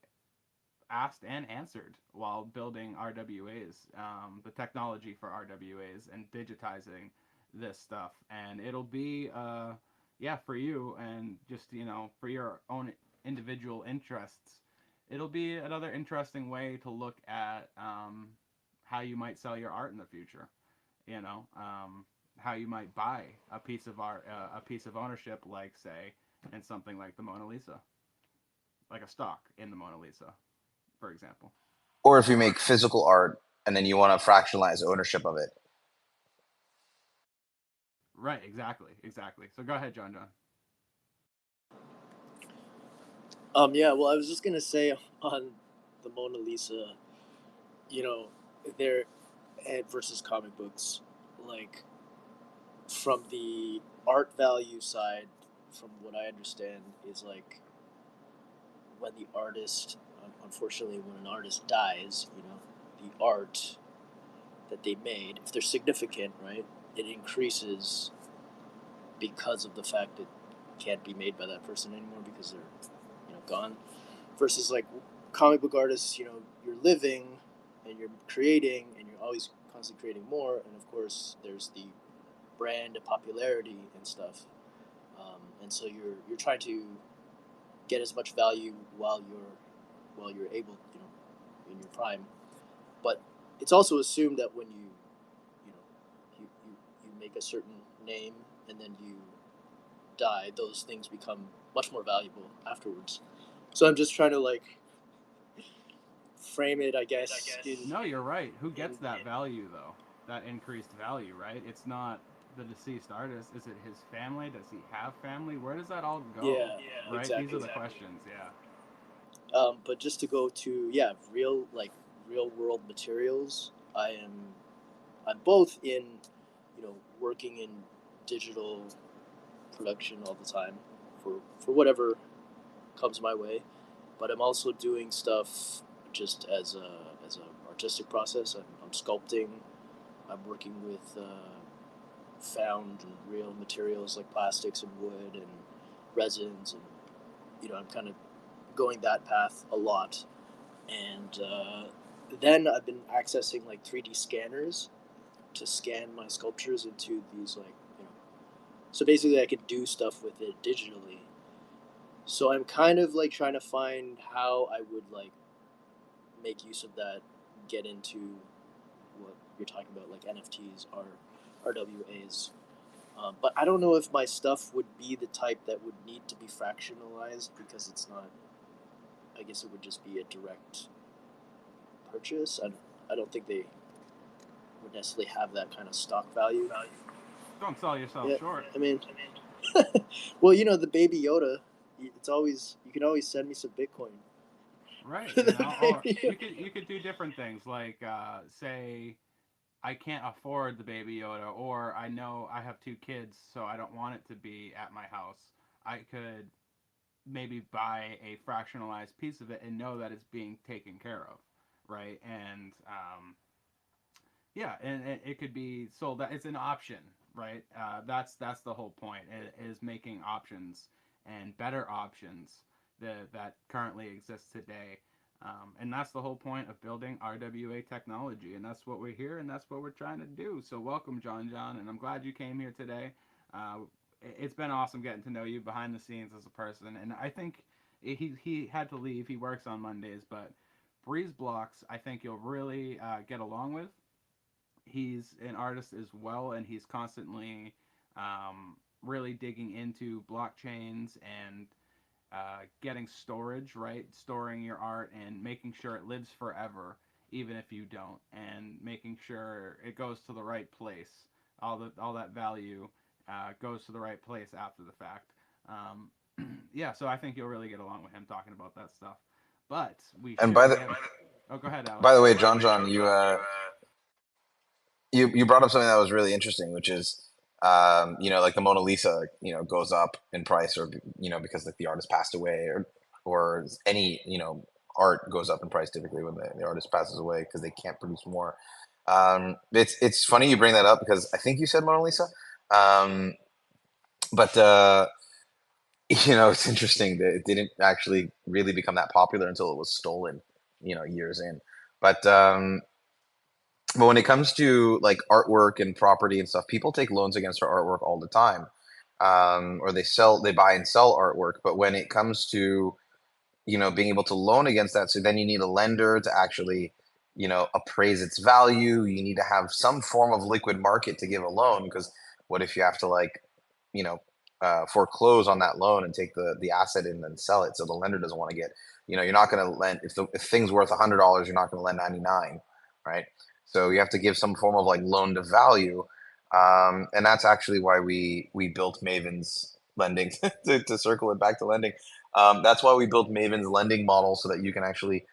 asked and answered while building RWAs, the technology for RWAs and digitizing this stuff. And it'll be, yeah, for you and just, for your own individual interests, it'll be another interesting way to look at how you might sell your art in the future, how you might buy a piece of art, a piece of ownership, like, say, in something like the Mona Lisa, like a stock in the Mona Lisa, for example. Or if you make physical art and then you want to fractionalize ownership of it. Right, exactly. So go ahead, John. Yeah, well, I was just gonna say on the Mona Lisa, you know, there versus comic books, like from the art value side, from what I understand, is like when the artist, unfortunately, when an artist dies, the art that they made, if they're significant, right, it increases because of the fact that it can't be made by that person anymore because they're, gone. Versus like comic book artists, you're living and you're creating and you're always constantly creating more. And of course, there's the brand, popularity, and stuff. And so you're trying to get as much value while you're able, in your prime. But it's also assumed that when you know you make a certain name and then you die, those things become much more valuable afterwards. So I'm just trying to like frame it, I guess. No, you're right. Who In gets that value though? That increased value, right? It's not the deceased artist. Is it his family? Does he have family? Where does that all go? yeah, Right? exactly. These are the questions. Yeah. But just to go to real world materials, I'm both in working in digital production all the time for whatever comes my way, but I'm also doing stuff just as a artistic process. I'm sculpting. I'm working with found and real materials like plastics and wood and resins, and I'm kind of going that path a lot. And then I've been accessing like 3D scanners to scan my sculptures into these so basically I could do stuff with it digitally. So I'm kind of like trying to find how I would like make use of that, get into what you're talking about, like NFTs or RWAs. But I don't know if my stuff would be the type that would need to be fractionalized because it's not. I guess it would just be a direct purchase. I don't think they would necessarily have that kind of stock value. Don't sell yourself Yeah, short. I mean, well, you know, the Baby Yoda. It's always, you can always send me some Bitcoin. Right. The Or Baby Yoda. you could do different things like say I can't afford the Baby Yoda, or I know I have 2 kids, so I don't want it to be at my house. I could maybe buy a fractionalized piece of it and know that it's being taken care of, right? And yeah, and it could be sold. That it's an option, right? That's the whole point. Is making options and better options that currently exist today. And that's the whole point of building RWA technology, and that's what we're here, and that's what we're trying to do. So welcome, John, and I'm glad you came here today. It's been awesome getting to know you behind the scenes as a person, and I think he had to leave. He works on Mondays, but Breeze Blocks, I think you'll really get along with. He's an artist as well, and he's constantly really digging into blockchains and getting storage, right? Storing your art and making sure it lives forever, even if you don't, and making sure it goes to the right place. All that value goes to the right place after the fact. Yeah, so I think you'll really get along with him talking about that stuff. But And by the Oh, go ahead, Alex. by the way, John, you brought up something that was really interesting, which is like the Mona Lisa, goes up in price, or because like the artist passed away, or any art goes up in price typically when the artist passes away because they can't produce more. It's funny you bring that up because I think you said Mona Lisa, but it's interesting that it didn't actually really become that popular until it was stolen, years in. But when it comes to like artwork and property and stuff, people take loans against their artwork all the time, or they buy and sell artwork. But when it comes to being able to loan against that, so then you need a lender to actually appraise its value. You need to have some form of liquid market to give a loan, because what if you have to like you know foreclose on that loan and take the asset and then sell it? So the lender doesn't want to get, you're not going to lend if things worth $100, you're not going to lend 99, right? So you have to give some form of like loan to value, and that's actually why we built Maven's lending to circle it back to lending. That's why we built Maven's lending model, so that you can actually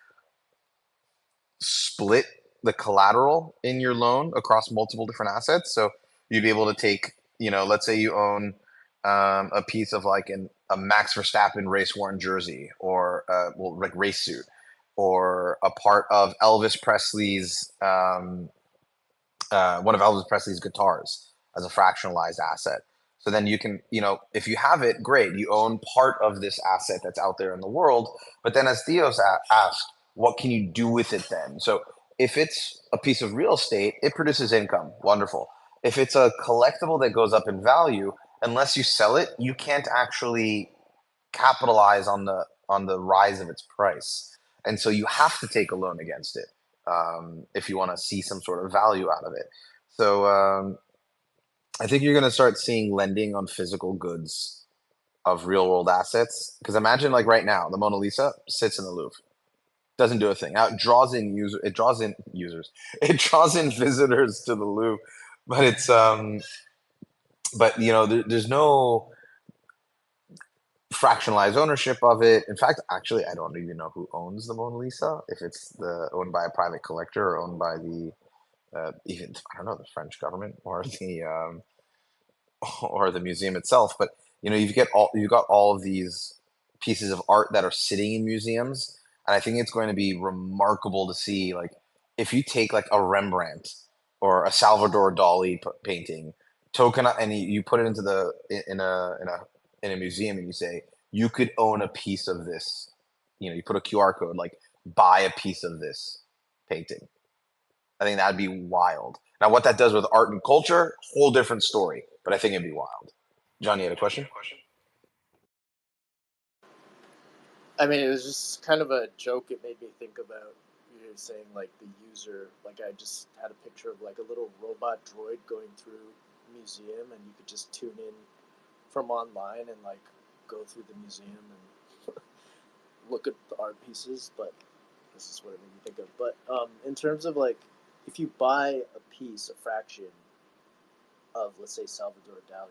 split the collateral in your loan across multiple different assets. So you'd be able to take, let's say you own a piece of like a Max Verstappen race worn jersey, or like race suit, or a part of Elvis Presley's one of Elvis Presley's guitars as a fractionalized asset. So then you can, if you have it, great. You own part of this asset that's out there in the world. But then, as Theos asked, what can you do with it then? So if it's a piece of real estate, it produces income. Wonderful. If it's a collectible that goes up in value, unless you sell it, you can't actually capitalize on the rise of its price. And so you have to take a loan against it, if you want to see some sort of value out of it. So I think you're going to start seeing lending on physical goods of real world assets. Because imagine, like right now, the Mona Lisa sits in the Louvre, doesn't do a thing. Now it draws in users, it draws in visitors to the Louvre, but there's no fractionalized ownership of it. In fact, actually, I don't even know who owns the Mona Lisa. If it's owned by a private collector, or owned by the even, I don't know, the French government, or the or the museum itself. But you've got all of these pieces of art that are sitting in museums, and I think it's going to be remarkable to see, like, if you take like a Rembrandt or a Salvador Dali painting, token, and you put it into in a museum, and you say you could own a piece of this. You put a QR code, like, buy a piece of this painting. I think that'd be wild. Now, what that does with art and culture, whole different story. But I think it'd be wild. John, you had a question? I mean, it was just kind of a joke. It made me think about, you were saying like the user. Like, I just had a picture of like a little robot droid going through museum, and you could just tune in from online and like go through the museum and look at the art pieces. But this is what it made me think of. But in terms of like, if you buy a piece, a fraction of, let's say, Salvador Dali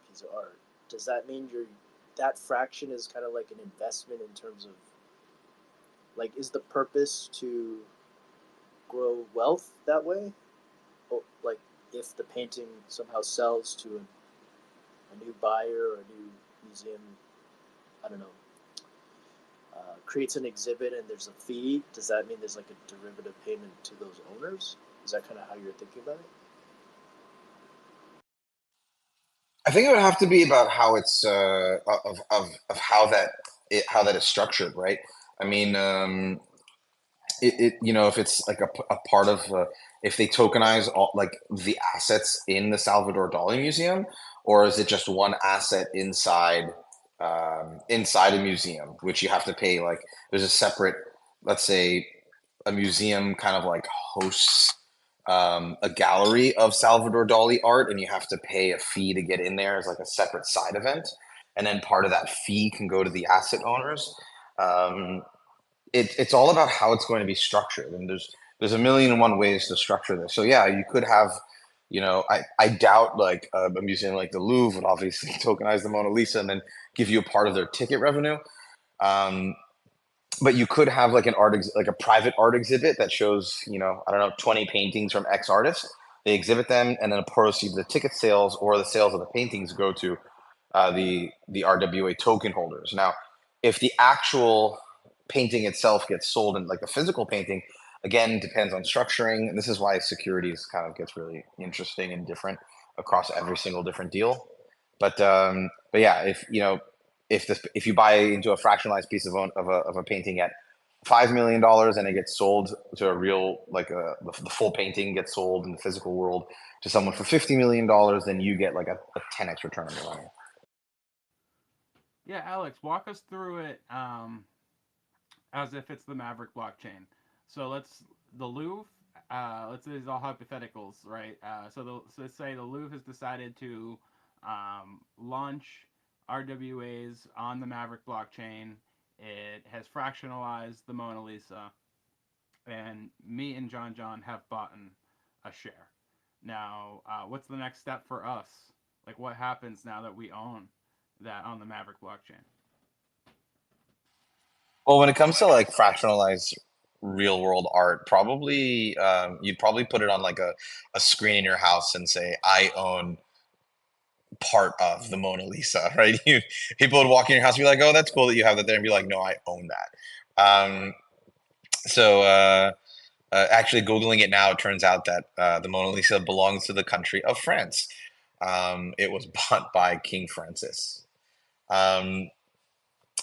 piece of art, does that mean that fraction is kind of like an investment in terms of, like, is the purpose to grow wealth that way? Or, like, if the painting somehow sells to a new buyer or a new museum, I don't know, creates an exhibit and there's a fee, does that mean there's like a derivative payment to those owners? Is that kind of how you're thinking about it? I think it would have to be about how it's of how that is structured, right? I mean, if it's like a part of if they tokenize all like the assets in the Salvador Dali Museum, or is it just one asset inside a museum, which you have to pay, like there's a separate, let's say, a museum kind of like hosts a gallery of Salvador Dali art, and you have to pay a fee to get in there as like a separate side event, and then part of that fee can go to the asset owners. Um, it's all about how it's going to be structured, and there's a million and one ways to structure this. So yeah, you could have, I doubt like a museum like the Louvre would obviously tokenize the Mona Lisa and then give you a part of their ticket revenue. But you could have like like a private art exhibit that shows, I don't know, 20 paintings from X artist. They exhibit them, and then a proceed of the ticket sales or the sales of the paintings go to the RWA token holders. Now, if the actual painting itself gets sold, and like the physical painting, again, depends on structuring, and this is why securities kind of gets really interesting and different across every single different deal. But yeah, if you buy into a fractionalized piece of a painting at $5 million and it gets sold to a real, like the full painting gets sold in the physical world to someone for $50 million, then you get like a 10x return on your money. Yeah, Alex, walk us through it as if it's the Mavryk blockchain. So the Louvre, let's say these are all hypotheticals, right? So let's say the Louvre has decided to launch RWAs on the Mavryk blockchain. It has fractionalized the Mona Lisa, and me and John have bought a share. Now, what's the next step for us? Like, what happens now that we own that on the Mavryk blockchain? Well, when it comes to like fractionalized real world art, probably you'd probably put it on like a screen in your house and say, I own part of the Mona Lisa, right? People would walk in your house and be like, oh, that's cool that you have that there, and be like, no, I own that. So actually, Googling it now, it turns out that the Mona Lisa belongs to the country of France. It was bought by King Francis.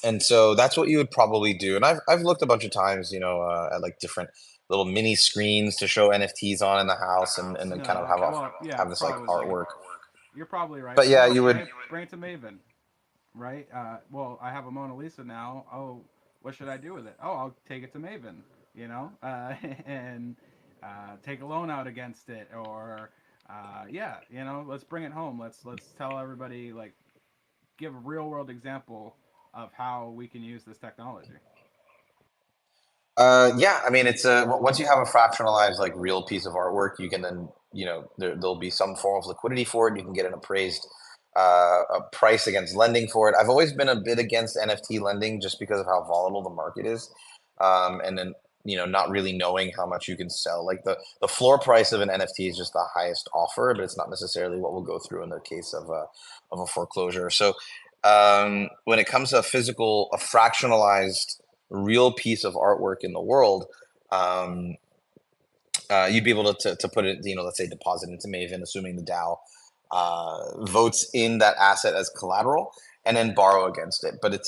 And so that's what you would probably do. And I've looked a bunch of times, at like different little mini screens to show NFTs on in the house, and then kind of have this like artwork. You're probably right. But yeah, you would. Bring it to Maven, right? Well, I have a Mona Lisa now. Oh, what should I do with it? Oh, I'll take it to Maven, and take a loan out against it, or yeah, let's bring it home. Let's tell everybody, like, give a real world example of how we can use this technology. Yeah, I mean, it's once you have a fractionalized like real piece of artwork, you can then there'll be some form of liquidity for it. You can get an appraised a price against lending for it. I've always been a bit against NFT lending just because of how volatile the market is, and then not really knowing how much you can sell. Like the floor price of an NFT is just the highest offer, but it's not necessarily what will go through in the case of a foreclosure. So when it comes to a fractionalized real piece of artwork in the world, you'd be able to put it, let's say deposit into Maven, assuming the DAO votes in that asset as collateral, and then borrow against it. But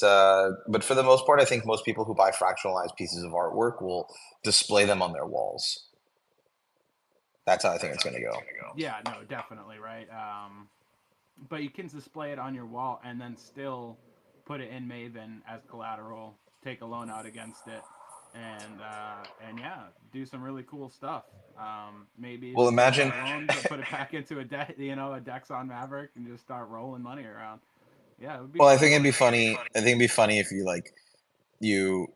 for the most part, I think most people who buy fractionalized pieces of artwork will display them on their walls. That's how I think it's going to go. Yeah, no, definitely, right. But you can display it on your wall and then still put it in Maven as collateral, take a loan out against it, and yeah, do some really cool stuff. Maybe Well, even take imagine. out loans, put it back into a debt, a Dex on Mavryk, and just start rolling money around. Yeah, it would be Well, I fun. think it'd be funny. I think it'd be funny if you like you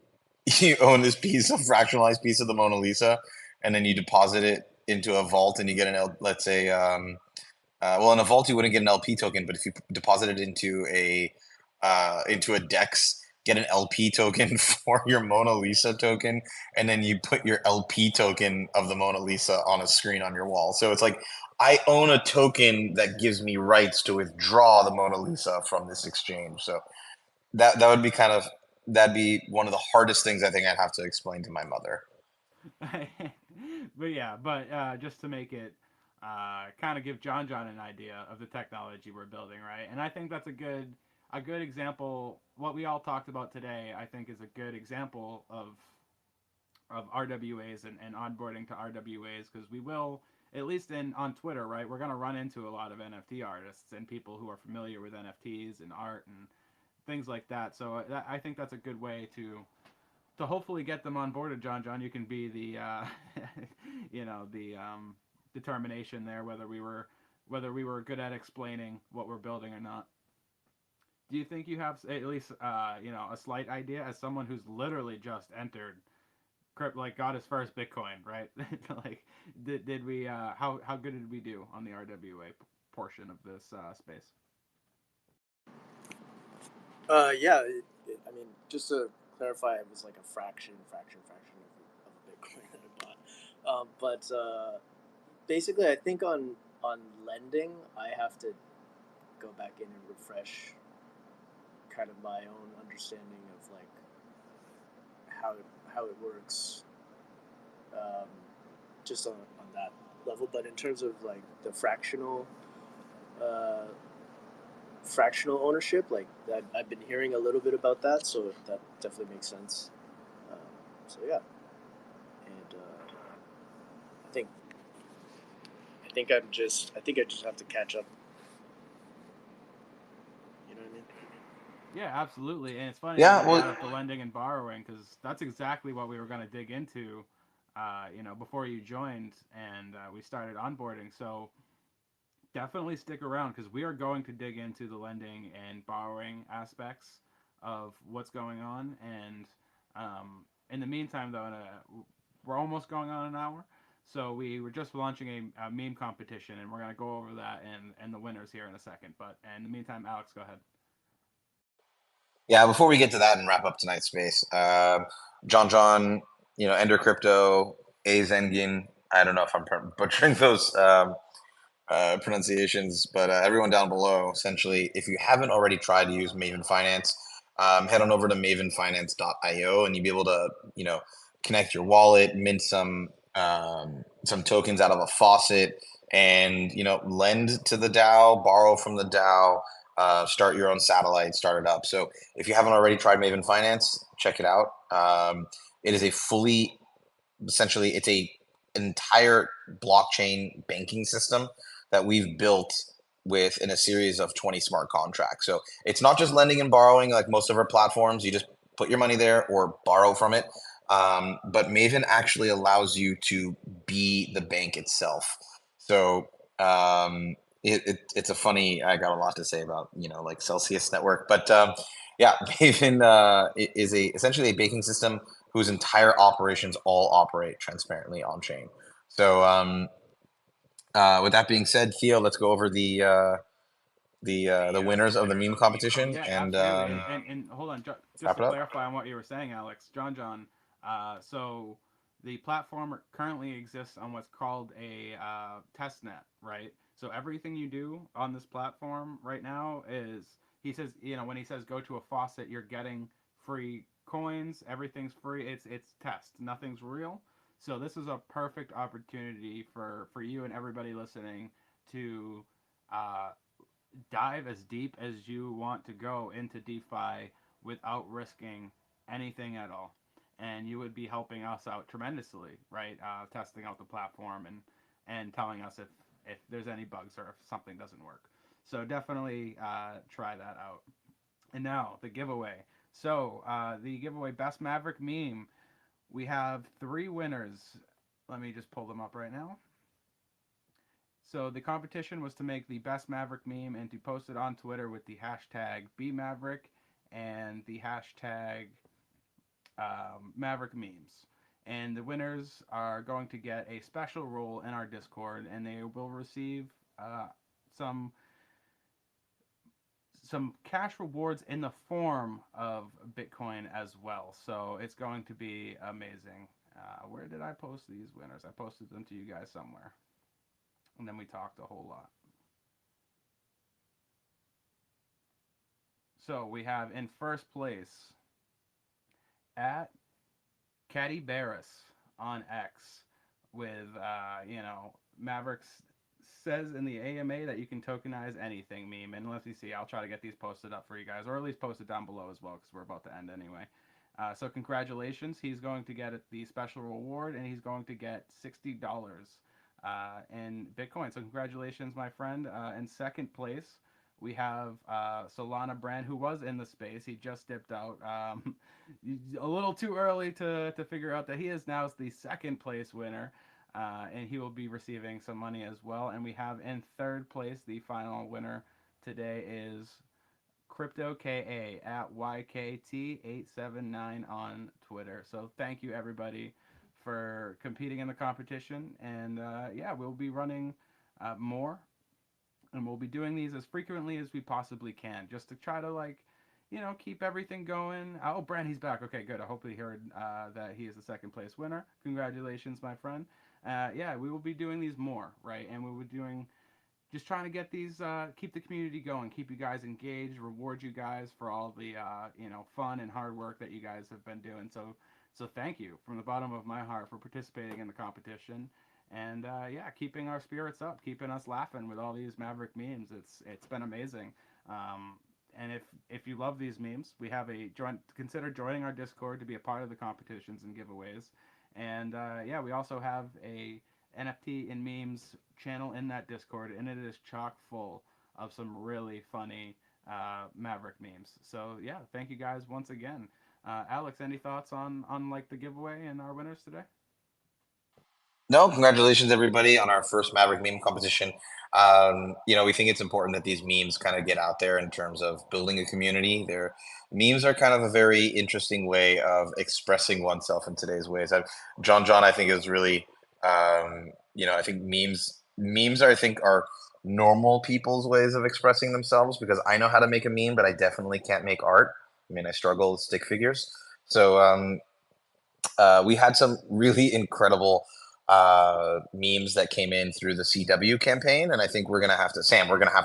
you own this piece of fractionalized piece of the Mona Lisa, and then you deposit it into a vault, and you get let's say, well, in a vault you wouldn't get an LP token, but if you deposit it into a DEX, get an LP token for your Mona Lisa token, and then you put your LP token of the Mona Lisa on a screen on your wall. So it's like I own a token that gives me rights to withdraw the Mona Lisa from this exchange. So that would be that'd be one of the hardest things I think I'd have to explain to my mother. But yeah, just to make it kind of give John an idea of the technology we're building, right? And I think that's a good example. What we all talked about today, I think, is a good example of RWAs and onboarding to RWAs, because we will, at least on Twitter, right? We're going to run into a lot of NFT artists and people who are familiar with NFTs and art and things like that. So I think that's a good way to hopefully get them on board. John, you can be the the determination there, whether we were good at explaining what we're building or not. Do you think you have at least a slight idea, as someone who's literally just entered like got his first Bitcoin, right? Like, did we how good did we do on the RWA portion of this space? Yeah. I mean, just to clarify, it was like a fraction of a Bitcoin that I bought. But basically, I think on lending, I have to go back in and refresh kind of my own understanding of like how it works, um, just on that level. But in terms of like the uh, fractional ownership, like that, I've been hearing a little bit about that, so that definitely makes sense. Um, so yeah, and I think I think I just have to catch up. You know what I mean? Yeah, absolutely. And it's funny that Yeah, you well, brought up the lending and borrowing, because that's exactly what we were going to dig into, before you joined and we started onboarding. So definitely stick around, because we are going to dig into the lending and borrowing aspects of what's going on. And in the meantime, though, we're almost going on an hour. So we were just launching a meme competition, and we're going to go over that and the winners here in a second. But in the meantime, Alex, go ahead. yeah. Before we get to that and wrap up tonight's space, John, Ender Crypto, A Zengin. I don't know if I'm butchering those pronunciations, but everyone down below, essentially, if you haven't already tried to use Maven Finance, head on over to MavenFinance.io, and you'll be able to, connect your wallet, mint some tokens out of a faucet, and lend to the DAO, borrow from the DAO, start your own satellite, start it up. So if you haven't already tried Maven Finance, check it out. It is essentially, it's a entire blockchain banking system that we've built within a series of 20 smart contracts. So it's not just lending and borrowing like most of our platforms. You just put your money there or borrow from it. But Maven actually allows you to be the bank itself. So it's a funny, I got a lot to say about, like Celsius network, but yeah, Maven is essentially a banking system whose entire operations all operate transparently on chain. So with that being said, Theo, let's go over the winners of the meme competition Yeah, and absolutely. And hold on, just wrap to it up. clarify on what you were saying, Alex, John. So the platform currently exists on what's called a test net, right? So everything you do on this platform right now is, he says, when he says go to a faucet, you're getting free coins. Everything's free. It's test. Nothing's real. So this is a perfect opportunity for you and everybody listening to uh, dive as deep as you want to go into DeFi without risking anything at all. And you would be helping us out tremendously, right? Testing out the platform and telling us if there's any bugs or if something doesn't work. So definitely try that out. And now the giveaway. So the giveaway, best Mavryk meme. we have 3 winners. Let me just pull them up right now. So the competition was to make the best Mavryk meme and to post it on Twitter with the hashtag #BeMavryk and the hashtag MavrykMemes. And the winners are going to get a special role in our Discord, and they will receive some cash rewards in the form of Bitcoin as well. So it's going to be amazing. Where did I post these winners? I posted them to you guys somewhere. And then we talked a whole lot. So we have in first place at Caddy Barris on X with, Maverick says in the AMA that you can tokenize anything meme. And let's see, I'll try to get these posted up for you guys, or at least post it down below as well, because we're about to end anyway. So congratulations, he's going to get the special reward, and he's going to get $60 in Bitcoin. So congratulations, my friend. In second place, we have Solana Brand, who was in the space. He just dipped out. A little too early to figure out that he is now the second place winner. And he will be receiving some money as well. And we have in third place, the final winner today is CryptoKA at YKT879 on Twitter. So thank you, everybody, for competing in the competition. And yeah, we'll be running more. And we'll be doing these as frequently as we possibly can, just to try to, keep everything going. Oh, Brand, he's back. Okay, good. I hope he heard that he is the second place winner. Congratulations, my friend. Yeah, we will be doing these more, right? And we will be just trying to get these, keep the community going, keep you guys engaged, reward you guys for all the, fun and hard work that you guys have been doing. So thank you from the bottom of my heart for participating in the competition. And yeah, keeping our spirits up, keeping us laughing with all these Mavryk memes. It's been amazing. And if you love these memes, we have consider joining our Discord to be a part of the competitions and giveaways. And yeah, we also have a NFT and memes channel in that Discord, and it is chock full of some really funny Mavryk memes. So yeah, thank you guys once again. Alex, any thoughts on the giveaway and our winners today? No, congratulations everybody on our first Mavryk meme competition. We think it's important that these memes kind of get out there in terms of building a community. Memes are kind of a very interesting way of expressing oneself in today's ways. John, I think is really, I think memes are normal people's ways of expressing themselves, because I know how to make a meme, but I definitely can't make art. I mean, I struggle with stick figures. So we had some really incredible memes that came in through the CW campaign, and I think we're gonna have to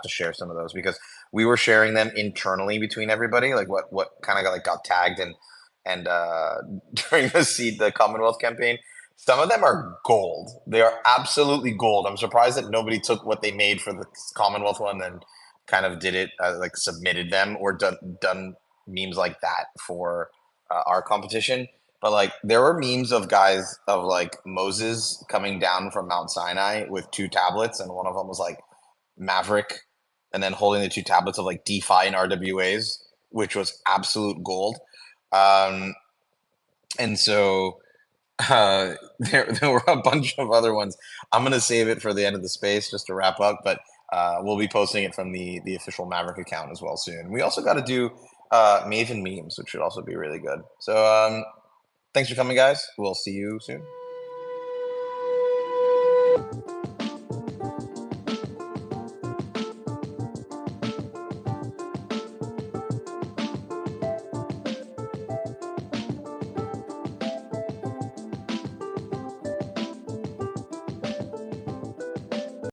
share some of those, because we were sharing them internally between everybody, like what kind of got tagged and during the Commonwealth campaign. Some of them are gold. They are absolutely gold. I'm surprised that nobody took what they made for the Commonwealth one and kind of did it submitted them or done memes like that for our competition. But there were memes of guys of Moses coming down from Mount Sinai with 2 tablets, and one of them was Mavryk, and then holding the 2 tablets of DeFi and RWAs, which was absolute gold. And so there were a bunch of other ones. I'm gonna save it for the end of the space just to wrap up, but we'll be posting it from the official Mavryk account as well soon. We also got to do Maven memes, which should also be really good. So thanks for coming, guys. We'll see you soon.